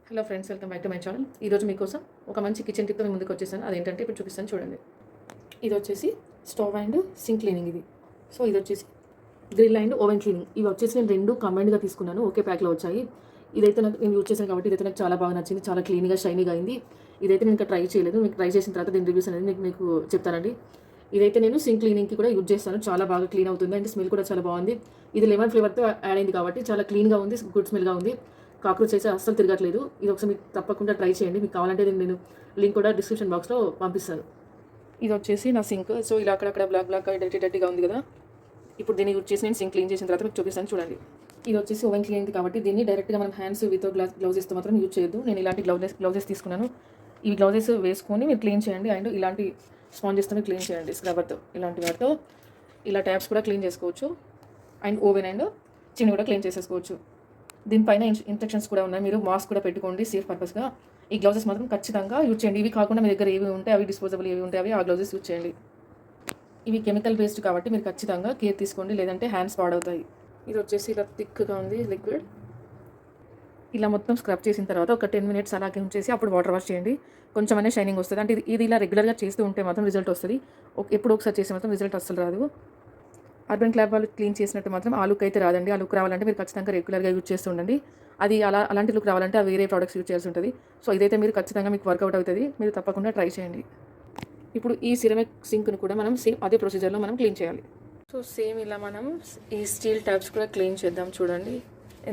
Hello friends, welcome back to my channel. ఈరోజు మీకోసం ఒక మంచి కిచెన్ టిప్తో మీ ముందుకు వచ్చేసాను. అదేంటంటే ఇప్పుడు చూపిస్తాను చూడండి. ఇది వచ్చేసి స్టవ్ అండ్ సింక్ క్లీనింగ్ ఇది. సో ఇది వచ్చేసి గ్రిల్ అండ్ ఓవెన్ క్లీనింగ్. ఇవి వచ్చేసి నేను రెండు కంబైన్డ్గా తీసుకున్నాను, ఒకే ప్యాక్లో వచ్చాయి. ఇదైతే నేను యూజ్ చేశాను కాబట్టి ఇదైతే నాకు చాలా బాగా నచ్చింది, చాలా క్లీన్గా షైనీగా అయింది. ఇదైతే నేను ఇంకా ట్రై చేయలేదు, మీకు ట్రై చేసిన తర్వాత దీని రివ్యూస్ అనేది మీకు చెప్తానండి. ఇదైతే నేను సింక్ క్లీనింగ్కి కూడా యూజ్ చేస్తాను, చాలా బాగా క్లీన్ అవుతుంది అండ్ స్మెల్ కూడా చాలా బాగుంది. ఇది లెమన్ ఫ్లేవర్తో యాడ్ అయింది కాబట్టి చాలా క్లీన్గా ఉంది, గుడ్ స్మెల్గా ఉంది. కాక్రోచ్ అయితే అస్సలు తిరగట్లేదు. ఇది ఒకసారి మీకు తప్పకుండా ట్రై చేయండి. మీకు కావాలంటే నేను లింక్ కూడా డిస్క్రిప్షన్ బాక్స్లో పంపిస్తాను. ఇది వచ్చేసి నా సింక్. సో ఇలా అక్కడక్కడ బ్లాక్ డర్టీగా ఉంది కదా. ఇప్పుడు దీన్ని యూజ్ చేసి నేను సింక్ క్లీన్ చేసిన తర్వాత మీకు చూపిస్తాను చూడండి. ఇది వచ్చేసి ఓవెన్ క్లీనింగ్ కాబట్టి దీన్ని డైరెక్ట్గా మనం హ్యాండ్స్ వితౌట్ గ్లౌజెస్తో మాత్రం యూజ్ చేయొద్దు. నేను ఇలాంటి గ్లౌజెస్ తీసుకున్నాను. ఈ గ్లౌజెస్ వేసుకొని మీరు క్లీన్ చేయండి. అండ్ ఇలాంటి స్పాంజెస్తో క్లీన్ చేయండి, స్క్రబ్బర్తో. ఇలాంటి వాటితో ఇలా ట్యాప్స్ కూడా క్లీన్ చేసుకోవచ్చు. అండ్ ఓవెన్ అండ్ చిన్న కూడా క్లీన్ చేసేసుకోవచ్చు. దీనిపైన ఇన్స్ట్రక్షన్స్ కూడా ఉన్నాయి, మీరు మాస్క్ కూడా పెట్టుకోండి సేఫ్ పర్పస్గా. ఈ గ్లౌజెస్ మాత్రం ఖచ్చితంగా యూజ్ చేయండి. ఇవి కాకుండా మీ దగ్గర ఏవి ఉంటాయి, అవి డిస్పోజబుల్ ఏవి ఉంటాయి, అవి ఆ గ్లౌజెస్ యూజ్ చేయండి. ఇవి కెమికల్ బేస్డ్ కాబట్టి మీరు ఖచ్చితంగా కేర్ తీసుకోండి, లేదంటే హ్యాండ్స్ పాడవుతాయి. ఇది వచ్చేసి ఇలా థిక్గా ఉంది లిక్విడ్. ఇలా మొత్తం స్క్రబ్ చేసిన తర్వాత ఒక 10 minutes అలాగే ఉంచేసి అప్పుడు వాటర్ వాష్ చేయండి. కొంచెం అనేది షైనింగ్ వస్తుంది. అంటే ఇది ఇలా రెగ్యులర్గా చేస్తూ ఉంటే మాత్రం రిజల్ట్ వస్తుంది. ఎప్పుడు ఒకసారి చేస్తే మాత్రం రిజల్ట్ అస్సలు రాదు. అర్బన్ క్లాబ్ వాళ్ళు క్లీన్ చేసినట్టు మాత్రం ఆ లుక్ అయితే రాదండి. ఆ లుక్ రావాలంటే మీరు ఖచ్చితంగా రెగ్యులర్గా యూజ్ చేస్తూ ఉండండి. అది అలాంటి లుక్ రావాలంటే వేరే ప్రోడక్ట్స్ యూజ్ చేయాల్సి ఉంటుంది. సో ఇదైతే మీరు ఖచ్చితంగా మీకు వర్కౌట్ అవుతుంది, మీరు తప్పకుండా ట్రై చేయండి. ఇప్పుడు ఈ సిరమిక్ సింక్ను కూడా మనం సేమ్ అదే ప్రొసీజర్లో మనం క్లీన్ చేయాలి. సో సేమ్ ఇలా మనం ఈ స్టీల్ ట్యాప్స్ కూడా క్లీన్ చేద్దాం. చూడండి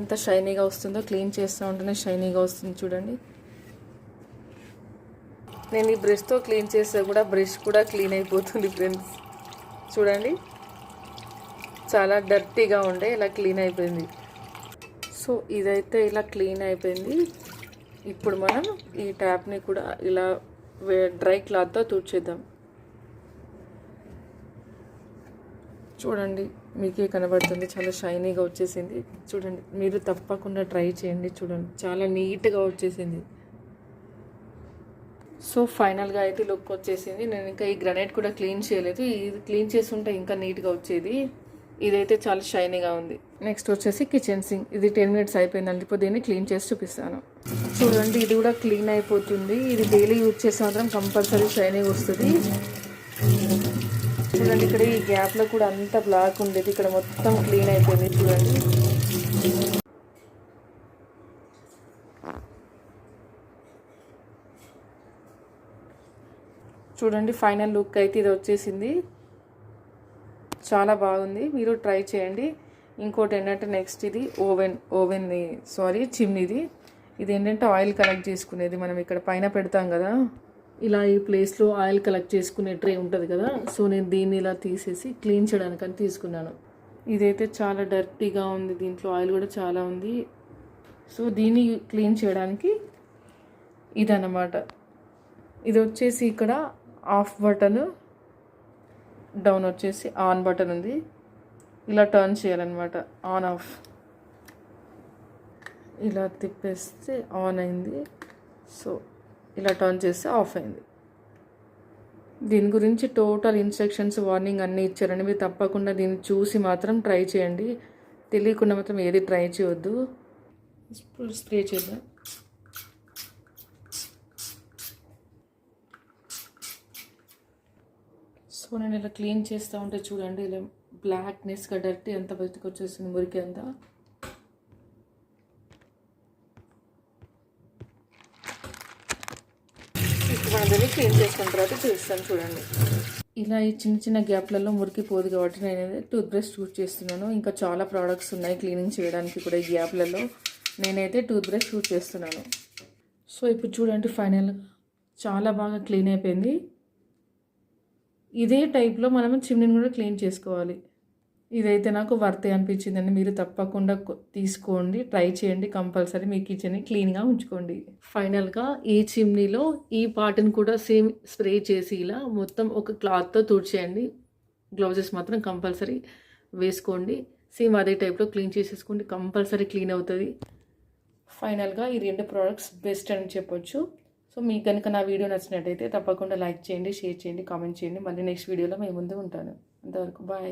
ఎంత షైనీగా వస్తుందో, క్లీన్ చేస్తూ ఉంటేనే షైనీగా వస్తుంది చూడండి. నేను ఈ బ్రష్తో క్లీన్ చేస్తే కూడా బ్రష్ కూడా క్లీన్ అయిపోతుంది ఫ్రెండ్స్. చూడండి చాలా డర్టీగా ఉండే ఇలా క్లీన్ అయిపోయింది. సో ఇదైతే ఇలా క్లీన్ అయిపోయింది. ఇప్పుడు మనం ఈ ట్యాప్ని కూడా ఇలా డ్రై క్లాత్తో తుడిచేద్దాం. చూడండి మీకే కనబడుతుంది, చాలా షైనీగా వచ్చేసింది. చూడండి మీరు తప్పకుండా ట్రై చేయండి. చూడండి చాలా నీట్గా వచ్చేసింది. సో ఫైనల్గా అయితే లుక్ వచ్చేసింది. నేను ఇంకా ఈ గ్రానైట్ కూడా క్లీన్ చేయలేదు, ఇది క్లీన్ చేస్తుంటే ఇంకా నీట్గా వచ్చేది. ఇదైతే చాలా షైనీగా ఉంది. నెక్స్ట్ వచ్చేసి కిచెన్ సింక్. ఇది 10 minutes అయిపోయిందండి. ఇప్పుడు దీన్ని క్లీన్ చేసి చూపిస్తాను. చూడండి ఇది కూడా క్లీన్ అయిపోతుంది. ఇది డైలీ యూజ్ చేస్తే మాత్రం కంపల్సరీ షైనీగా వస్తుంది. చూడండి ఇక్కడ ఈ గ్యాప్లో కూడా అంత బ్లాక్ ఉండేది, ఇక్కడ మొత్తం క్లీన్ అయిపోయింది. చూడండి చూడండి ఫైనల్ లుక్ అయితే ఇది వచ్చేసింది. చాలా బాగుంది, మీరు ట్రై చేయండి. ఇంకోటి ఏంటంటే నెక్స్ట్ ఇది చిమ్నీది. ఇది ఏంటంటే ఆయిల్ కలెక్ట్ చేసుకునేది. మనం ఇక్కడ పైన పెడతాం కదా, ఇలా ఈ ప్లేస్లో ఆయిల్ కలెక్ట్ చేసుకునే ట్రే ఉంటుంది కదా. సో నేను దీన్ని ఇలా తీసేసి క్లీన్ చేయడానికని తీసుకున్నాను. ఇదైతే చాలా డర్టీగా ఉంది, దీంట్లో ఆయిల్ కూడా చాలా ఉంది. సో దీన్ని క్లీన్ చేయడానికి ఇదన్నమాట. ఇది వచ్చేసి ఇక్కడ ఆఫ్ బటన్, డౌన్ వచ్చేసి ఆన్ బటన్ ఉంది. ఇలా టర్న్ చేయాలన్నమాట, ఆన్ ఆఫ్. ఇలా తిప్పేస్తే ఆన్ అయింది. సో ఇలా టర్న్ చేస్తే ఆఫ్ అయింది. దీని గురించి టోటల్ ఇన్స్ట్రక్షన్స్, వార్నింగ్ అన్నీ ఇచ్చారండి. మీరు తప్పకుండా దీన్ని చూసి మాత్రం ట్రై చేయండి, తెలియకుండా మాత్రం ఏది ట్రై చేయొద్దు. స్ప్రే చేద్దాం. సో నేను ఇలా క్లీన్ చేస్తూ ఉంటే చూడండి ఇలా బ్లాక్నెస్గా డర్టీ అంత బయటకు వచ్చేసింది, మురికి అంతా. ఇప్పుడు మనం దీన్ని క్లీన్ చేసుకున్న తర్వాత చూస్తాను చూడండి. ఇలా ఈ చిన్న చిన్న గ్యాప్లలో మురికి పోదు కాబట్టి నేనైతే టూత్ బ్రష్ యూజ్ చేస్తున్నాను. ఇంకా చాలా ప్రోడక్ట్స్ ఉన్నాయి క్లీనింగ్ చేయడానికి కూడా. ఈ గ్యాప్లలో నేనైతే టూత్ బ్రష్ యూజ్ చేస్తున్నాను. సో ఇప్పుడు చూడండి ఫైనల్గా చాలా బాగా క్లీన్ అయిపోయింది. ఇదే టైప్లో మనం చిమ్నీని కూడా క్లీన్ చేసుకోవాలి. ఇదైతే నాకు వర్తే అనిపించిందండి. మీరు తప్పకుండా తీసుకోండి, ట్రై చేయండి. కంపల్సరీ మీ కిచెన్ని క్లీన్గా ఉంచుకోండి. ఫైనల్గా ఈ చిమ్నీలో ఈ పార్ట్ని కూడా సేమ్ స్ప్రే చేసి ఇలా మొత్తం ఒక క్లాత్తో తుడిచేయండి. గ్లౌజెస్ మాత్రం కంపల్సరీ వేసుకోండి. సేమ్ అదే టైప్లో క్లీన్ చేసేసుకోండి, కంపల్సరీ క్లీన్ అవుతుంది. ఫైనల్గా ఈ రెండు ప్రోడక్ట్స్ బెస్ట్ అని చెప్పొచ్చు. సో మీకు కనుక నా వీడియో నచ్చినట్టయితే తప్పకుండా లైక్ చేయండి, షేర్ చేయండి, కామెంట్ చేయండి. మళ్ళీ నెక్స్ట్ వీడియోలో మేము ముందు ఉంటాను. అంతవరకు బాయ్.